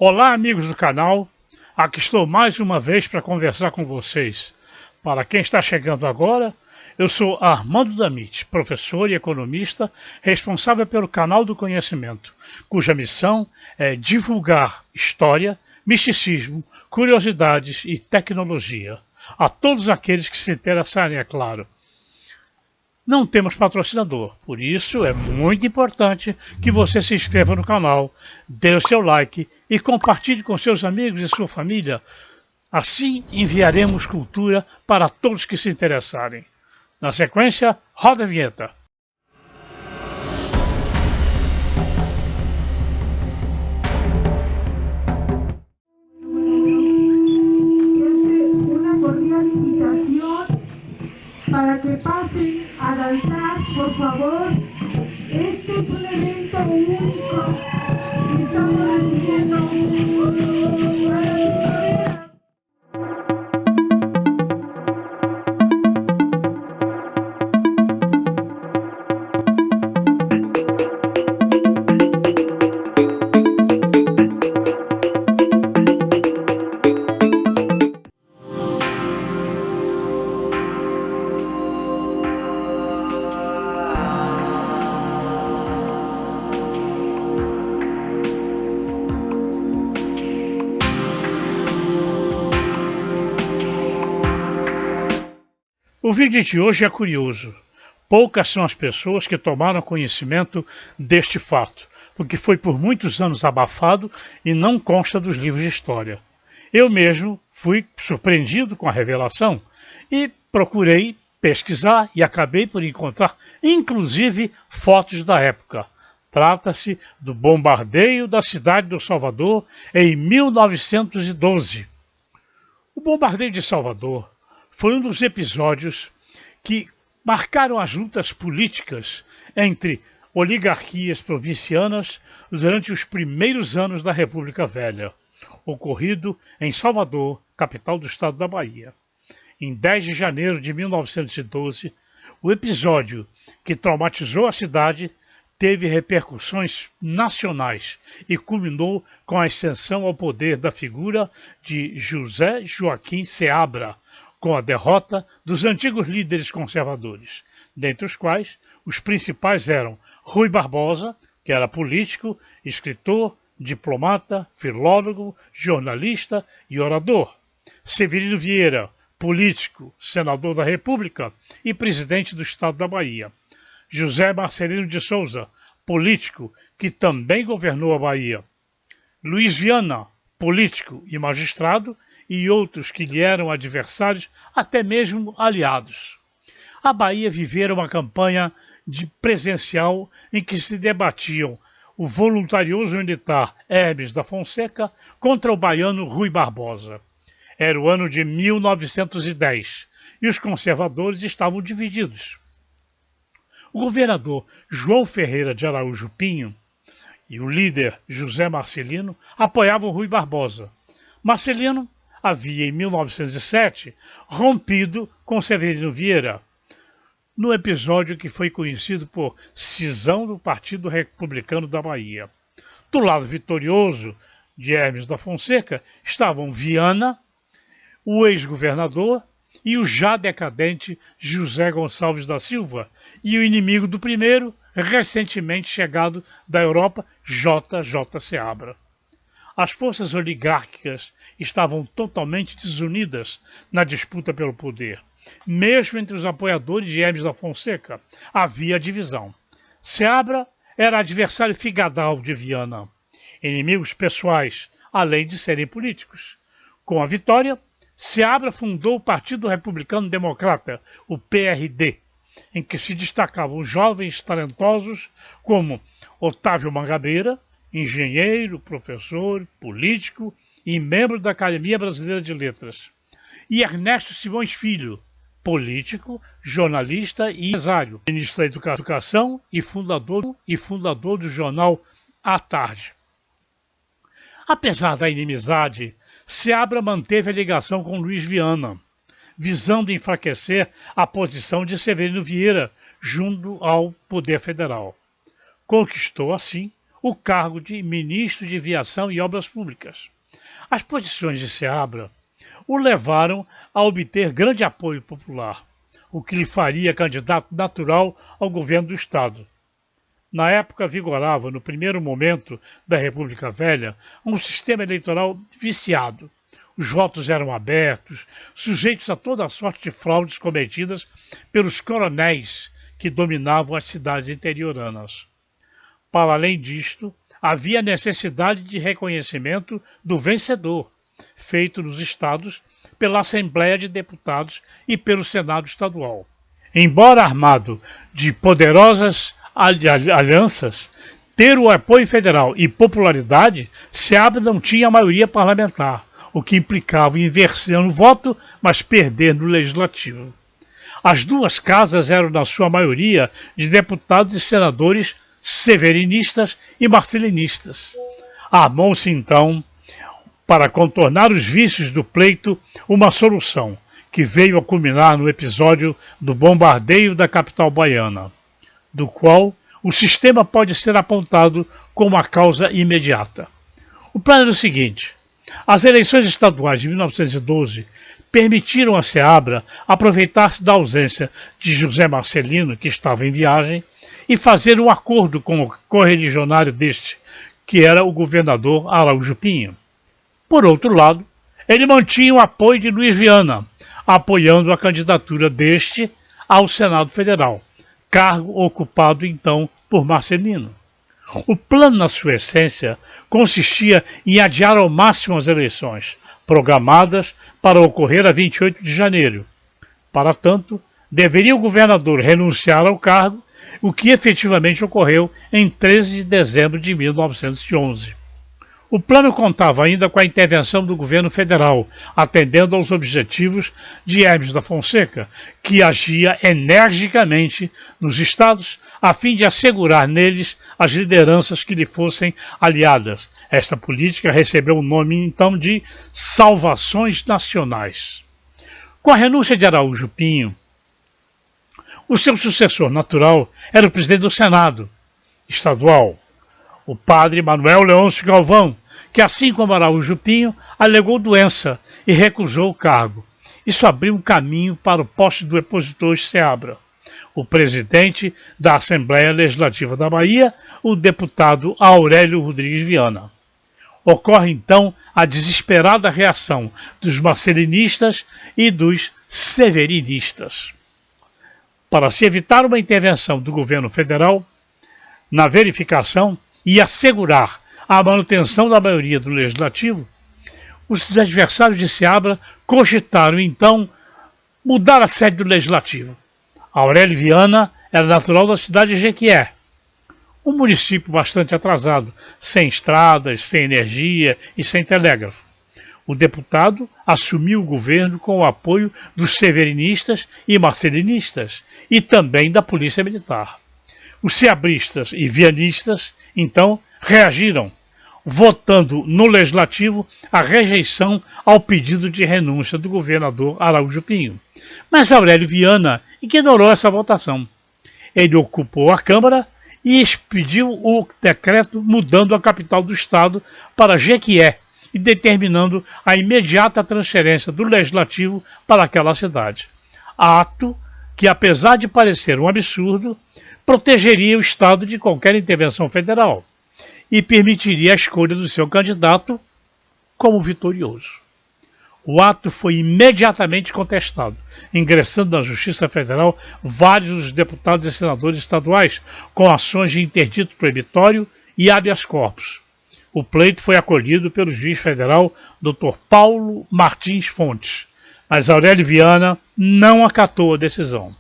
Olá, amigos do canal. Aqui estou mais uma vez para conversar com vocês. Para quem está chegando agora, eu sou Armando Damit, professor e economista responsável pelo Canal do Conhecimento, cuja missão é divulgar história, misticismo, curiosidades e tecnologia a todos aqueles que se interessarem, é claro. Não temos patrocinador, por isso é muito importante que você se inscreva no canal, dê o seu like e compartilhe com seus amigos e sua família. Assim enviaremos cultura para todos que se interessarem. Na sequência, roda a vinheta. Una cordial invitación para que pasen a danzar, por favor. Este es un evento único y estamos recibiendo O vídeo de hoje é curioso. Poucas são as pessoas que tomaram conhecimento deste fato, porque foi por muitos anos abafado e não consta dos livros de história. Eu mesmo fui surpreendido com a revelação e procurei pesquisar e acabei por encontrar, inclusive, fotos da época. Trata-se do bombardeio da cidade do Salvador em 1912. O bombardeio de Salvador foi um dos episódios que marcaram as lutas políticas entre oligarquias provincianas durante os primeiros anos da República Velha, ocorrido em Salvador, capital do estado da Bahia. Em 10 de janeiro de 1912, o episódio que traumatizou a cidade teve repercussões nacionais e culminou com a ascensão ao poder da figura de José Joaquim Seabra, com a derrota dos antigos líderes conservadores, dentre os quais os principais eram Rui Barbosa, que era político, escritor, diplomata, filólogo, jornalista e orador; Severino Vieira, político, senador da República e presidente do estado da Bahia; José Marcelino de Souza, político, que também governou a Bahia; Luiz Viana, político e magistrado, e outros que lhe eram adversários, até mesmo aliados. A Bahia vivera uma campanha presencial em que se debatiam o voluntarioso militar Hermes da Fonseca contra o baiano Rui Barbosa. Era o ano de 1910 e os conservadores estavam divididos. O governador João Ferreira de Araújo Pinho e o líder José Marcelino apoiavam Rui Barbosa. Marcelino havia, em 1907, rompido com Severino Vieira, no episódio que foi conhecido por cisão do Partido Republicano da Bahia. Do lado vitorioso de Hermes da Fonseca estavam Viana, o ex-governador, e o já decadente José Gonçalves da Silva, e o inimigo do primeiro, recentemente chegado da Europa, J.J. Seabra. As forças oligárquicas estavam totalmente desunidas na disputa pelo poder. Mesmo entre os apoiadores de Hermes da Fonseca havia divisão. Seabra era adversário figadal de Viana, inimigos pessoais, além de serem políticos. Com a vitória, Seabra fundou o Partido Republicano Democrata, o PRD, em que se destacavam jovens talentosos como Otávio Mangabeira, engenheiro, professor, político e membro da Academia Brasileira de Letras, e Ernesto Simões Filho, político, jornalista e empresário, ministro da Educação e fundador do jornal A Tarde. Apesar da inimizade, Seabra manteve a ligação com Luiz Viana, visando enfraquecer a posição de Severino Vieira junto ao poder federal. Conquistou, assim, o cargo de ministro de Viação e Obras Públicas. As posições de Seabra o levaram a obter grande apoio popular, o que lhe faria candidato natural ao governo do Estado. Na época vigorava, no primeiro momento da República Velha, um sistema eleitoral viciado. Os votos eram abertos, sujeitos a toda a sorte de fraudes cometidas pelos coronéis que dominavam as cidades interioranas. Para além disto, havia necessidade de reconhecimento do vencedor, feito nos estados pela Assembleia de Deputados e pelo Senado Estadual. Embora armado de poderosas alianças, ter o apoio federal e popularidade, Seabra não tinha maioria parlamentar, o que implicava inversão no voto, mas perder no legislativo. As duas casas eram, na sua maioria, de deputados e senadores severinistas e marcelinistas. Armou-se, então, para contornar os vícios do pleito, uma solução, que veio a culminar no episódio do bombardeio da capital baiana, do qual o sistema pode ser apontado como a causa imediata. O plano era o seguinte: as eleições estaduais de 1912 permitiram a Seabra aproveitar-se da ausência de José Marcelino, que estava em viagem, e fazer um acordo com o correligionário deste, que era o governador Araújo Pinho. Por outro lado, ele mantinha o apoio de Luiz Viana, apoiando a candidatura deste ao Senado Federal, cargo ocupado então por Marcelino. O plano, na sua essência, consistia em adiar ao máximo as eleições, programadas para ocorrer a 28 de janeiro. Para tanto, deveria o governador renunciar ao cargo, o que efetivamente ocorreu em 13 de dezembro de 1911. O plano contava ainda com a intervenção do governo federal, atendendo aos objetivos de Hermes da Fonseca, que agia energicamente nos estados a fim de assegurar neles as lideranças que lhe fossem aliadas. Esta política recebeu o nome então de Salvações Nacionais. Com a renúncia de Araújo Pinho, o seu sucessor natural era o presidente do Senado estadual, o padre Manuel Leôncio Galvão, que, assim como Araújo Pinho, alegou doença e recusou o cargo. Isso abriu um caminho para o poste do opositor Seabra, o presidente da Assembleia Legislativa da Bahia, o deputado Aurélio Rodrigues Viana. Ocorre então a desesperada reação dos marcelinistas e dos severinistas. Para se evitar uma intervenção do governo federal na verificação e assegurar a manutenção da maioria do Legislativo, os adversários de Seabra cogitaram então mudar a sede do Legislativo. Aurélio Viana era natural da cidade de Jequié, um município bastante atrasado, sem estradas, sem energia e sem telégrafo. O deputado assumiu o governo com o apoio dos severinistas e marcelinistas e também da Polícia Militar. Os seabristas e vianistas, então, reagiram, votando no Legislativo a rejeição ao pedido de renúncia do governador Araújo Pinho. Mas Aurélio Viana ignorou essa votação. Ele ocupou a Câmara e expediu o decreto mudando a capital do estado para Jequié e determinando a imediata transferência do Legislativo para aquela cidade. Ato que, apesar de parecer um absurdo, protegeria o estado de qualquer intervenção federal e permitiria a escolha do seu candidato como vitorioso. O ato foi imediatamente contestado, ingressando na Justiça Federal vários dos deputados e senadores estaduais com ações de interdito proibitório e habeas corpus. O pleito foi acolhido pelo juiz federal Dr. Paulo Martins Fontes, mas Aurélio Viana não acatou a decisão.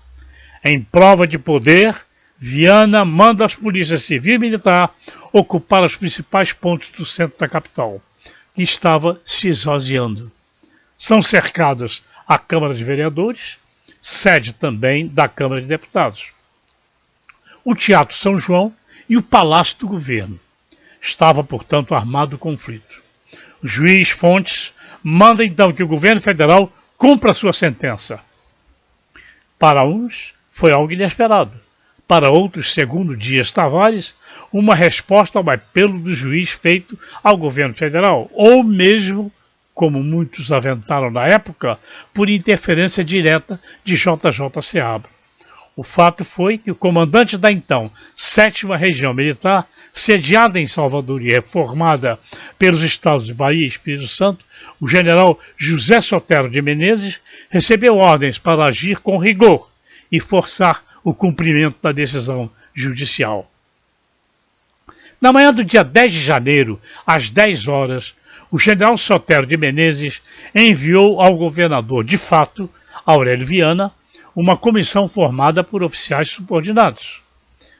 Em prova de poder, Viana manda as polícias civil e militar ocupar os principais pontos do centro da capital, que estava se esvaziando. São cercadas a Câmara de Vereadores, sede também da Câmara de Deputados, o Teatro São João e o Palácio do Governo. Estava, portanto, armado o conflito. O juiz Fontes manda então que o governo federal cumpra sua sentença. Para uns, foi algo inesperado. para outros, segundo Dias Tavares, uma resposta ao apelo do juiz feito ao governo federal, ou mesmo, como muitos aventaram na época, por interferência direta de JJ Seabra. O fato foi que o comandante da então 7ª Região Militar, sediada em Salvador e reformada pelos estados de Bahia e Espírito Santo, o general José Sotero de Menezes, recebeu ordens para agir com rigor e forçar o cumprimento da decisão judicial. Na manhã do dia 10 de janeiro, às 10 horas, o general Sotero de Menezes enviou ao governador de fato, Aurélio Viana, uma comissão formada por oficiais subordinados.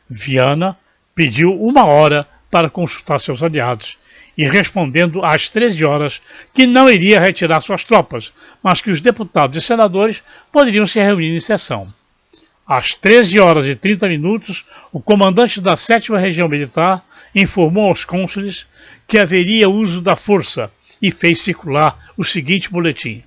Viana pediu 1 hora para consultar seus aliados e, respondendo às 13 horas, que não iria retirar suas tropas, mas que os deputados e senadores poderiam se reunir em sessão. Às 13 horas e 30 minutos, o comandante da 7ª Região Militar informou aos cônsules que haveria uso da força e fez circular o seguinte boletim: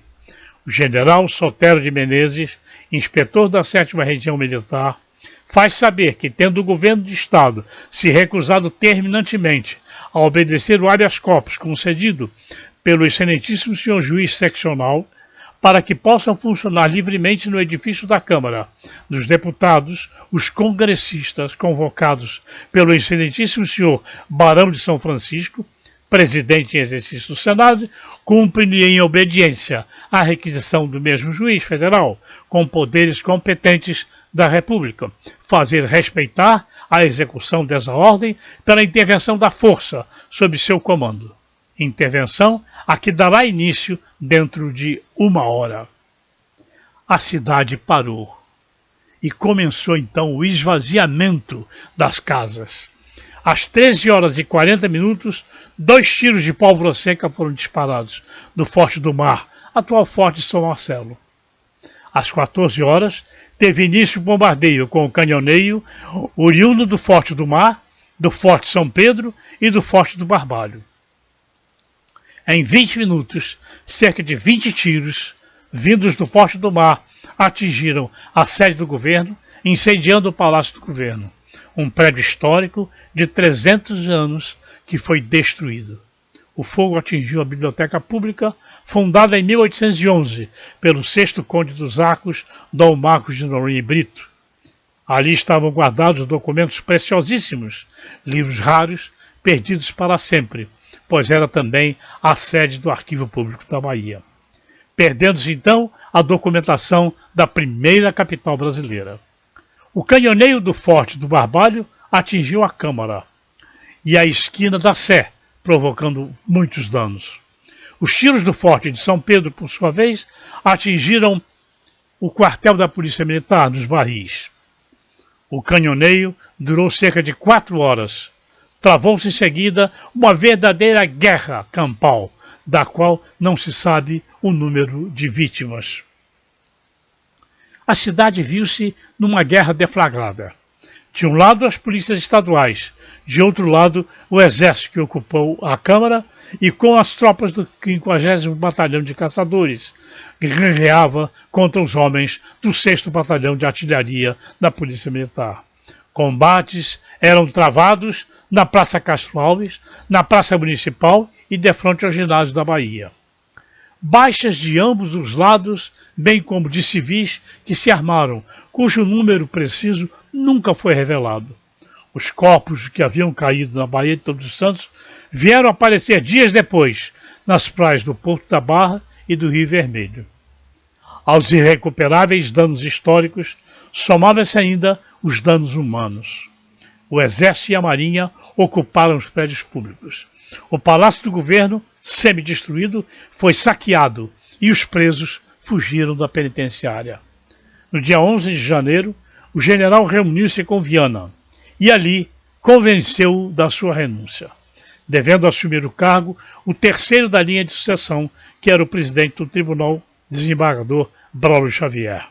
o general Sotero de Menezes, inspetor da 7ª Região Militar, faz saber que, tendo o governo de Estado se recusado terminantemente a obedecer o habeas corpus concedido pelo excelentíssimo senhor juiz seccional, para que possam funcionar livremente no edifício da Câmara dos Deputados, os congressistas convocados pelo excelentíssimo senhor Barão de São Francisco, presidente em exercício do Senado, cumprem em obediência à requisição do mesmo juiz federal, com poderes competentes da República, fazer respeitar a execução dessa ordem pela intervenção da força sob seu comando. Intervenção a que dará início dentro de 1 hora. A cidade parou e começou então o esvaziamento das casas. Às 13 horas e 40 minutos, 2 tiros de pólvora seca foram disparados do Forte do Mar, atual Forte de São Marcelo. Às 14 horas, teve início o bombardeio com o canhoneio oriundo do Forte do Mar, do Forte São Pedro e do Forte do Barbalho. Em 20 minutos, cerca de 20 tiros, vindos do Forte do Mar, atingiram a sede do governo, incendiando o Palácio do Governo, um prédio histórico de 300 anos que foi destruído. O fogo atingiu a Biblioteca Pública, fundada em 1811 pelo 6º Conde dos Arcos, Dom Marcos de Noronha e Brito. Ali estavam guardados documentos preciosíssimos, livros raros, perdidos para sempre, pois era também a sede do Arquivo Público da Bahia. Perdendo-se então a documentação da primeira capital brasileira. O canhoneio do Forte do Barbalho atingiu a Câmara e a esquina da Sé, provocando muitos danos. Os tiros do Forte de São Pedro, por sua vez, atingiram o quartel da Polícia Militar nos Barris. O canhoneio durou cerca de 4 horas. Travou-se em seguida uma verdadeira guerra campal, da qual não se sabe o número de vítimas. A cidade viu-se numa guerra deflagrada. De um lado, as polícias estaduais, de outro lado, o exército que ocupou a Câmara e com as tropas do 50º Batalhão de Caçadores, que guerreava contra os homens do 6º Batalhão de Artilharia da Polícia Militar. Combates eram travados na Praça Castro Alves, na Praça Municipal e defronte ao ginásio da Bahia. Baixas de ambos os lados, bem como de civis que se armaram, cujo número preciso nunca foi revelado. Os corpos que haviam caído na Baía de Todos os Santos vieram aparecer dias depois, nas praias do Porto da Barra e do Rio Vermelho. Aos irrecuperáveis danos históricos, somavam-se ainda os danos humanos. O Exército e a Marinha ocuparam os prédios públicos. O Palácio do Governo, semi-destruído, foi saqueado e os presos fugiram da penitenciária. No dia 11 de janeiro, o general reuniu-se com Viana e ali convenceu-o da sua renúncia, devendo assumir o cargo o terceiro da linha de sucessão, que era o presidente do Tribunal, desembargador Braulio Xavier.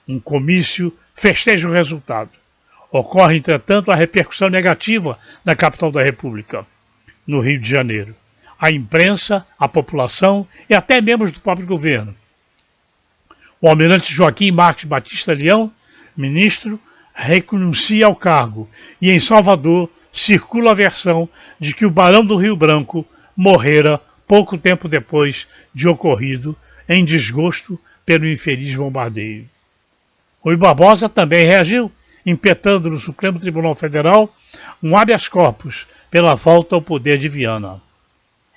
Um comício festeja o resultado. Ocorre, entretanto, a repercussão negativa na capital da República, no Rio de Janeiro. A imprensa, a população e até membros do próprio governo. O almirante Joaquim Marques Batista Leão, ministro, renuncia ao cargo e em Salvador circula a versão de que o Barão do Rio Branco morrera pouco tempo depois de ocorrido em desgosto pelo infeliz bombardeio. Rui Barbosa também reagiu, impetrando no Supremo Tribunal Federal um habeas corpus pela volta ao poder de Viana.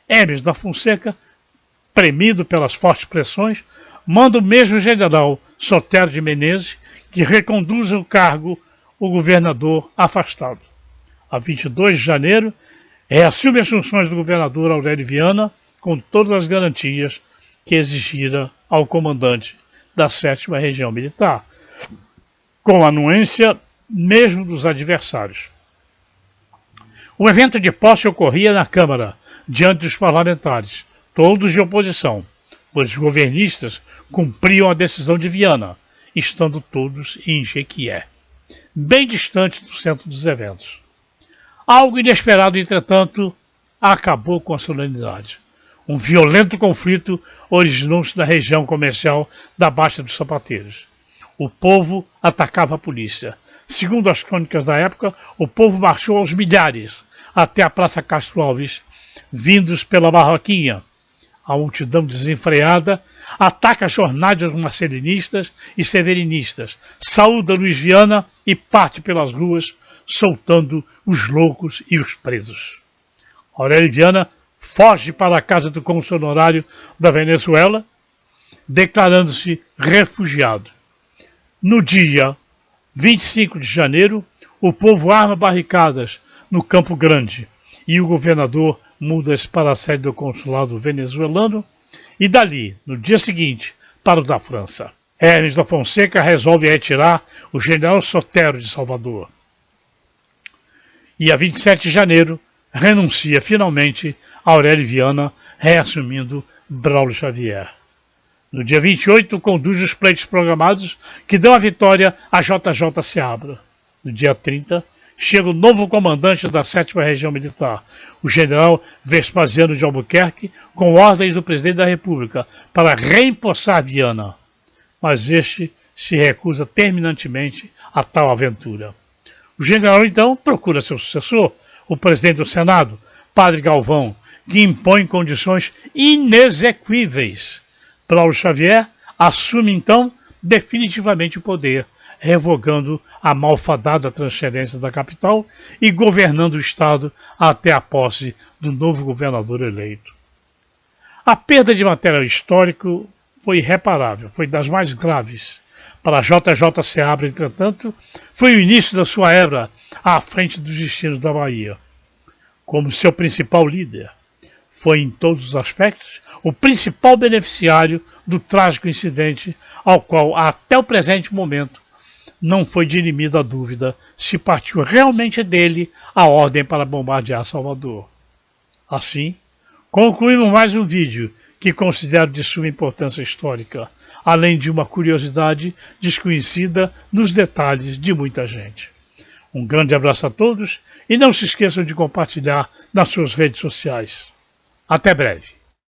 Hermes da Fonseca, premido pelas fortes pressões, manda o mesmo general Sotero de Menezes que reconduza o cargo o governador afastado. A 22 de janeiro, reassume as funções do governador Aurélio Viana com todas as garantias que exigira ao comandante da 7ª Região Militar, com a anuência mesmo dos adversários. O evento de posse ocorria na Câmara, diante dos parlamentares, todos de oposição, pois os governistas cumpriam a decisão de Viana, estando todos em Jequié, bem distante do centro dos eventos. Algo inesperado, entretanto, acabou com a solenidade. Um violento conflito originou-se na região comercial da Baixa dos Sapateiros. O povo atacava a polícia. Segundo as crônicas da época, o povo marchou aos milhares até a Praça Castro Alves, vindos pela Barroquinha. A multidão desenfreada ataca as jornadas marcelinistas e severinistas, saúda Luiz Viana e parte pelas ruas, soltando os loucos e os presos. Aurélio Viana foge para a casa do cônsul honorário da Venezuela, declarando-se refugiado. No dia 25 de janeiro, o povo arma barricadas no Campo Grande e o governador muda-se para a sede do consulado venezuelano e dali, no dia seguinte, para o da França. Hermes da Fonseca resolve retirar o general Sotero de Salvador. E a 27 de janeiro, renuncia finalmente a Aurélio Viana, reassumindo Braulio Xavier. No dia 28, conduz os pleitos programados que dão a vitória a JJ Seabra. No dia 30, chega o novo comandante da 7ª Região Militar, o general Vespasiano de Albuquerque, com ordens do presidente da República para reempossar Viana. Mas este se recusa terminantemente a tal aventura. O general, então, procura seu sucessor, o presidente do Senado, Padre Galvão, que impõe condições inexequíveis. Braulio Xavier assume, então, definitivamente o poder, revogando a malfadada transferência da capital e governando o Estado até a posse do novo governador eleito. A perda de material histórico foi irreparável, foi das mais graves. Para JJ Seabra, entretanto, foi o início da sua era à frente dos destinos da Bahia. Como seu principal líder, foi em todos os aspectos o principal beneficiário do trágico incidente ao qual, até o presente momento, não foi dirimida a dúvida se partiu realmente dele a ordem para bombardear Salvador. Assim, concluímos mais um vídeo que considero de suma importância histórica, além de uma curiosidade desconhecida nos detalhes de muita gente. Um grande abraço a todos e não se esqueçam de compartilhar nas suas redes sociais. Até breve.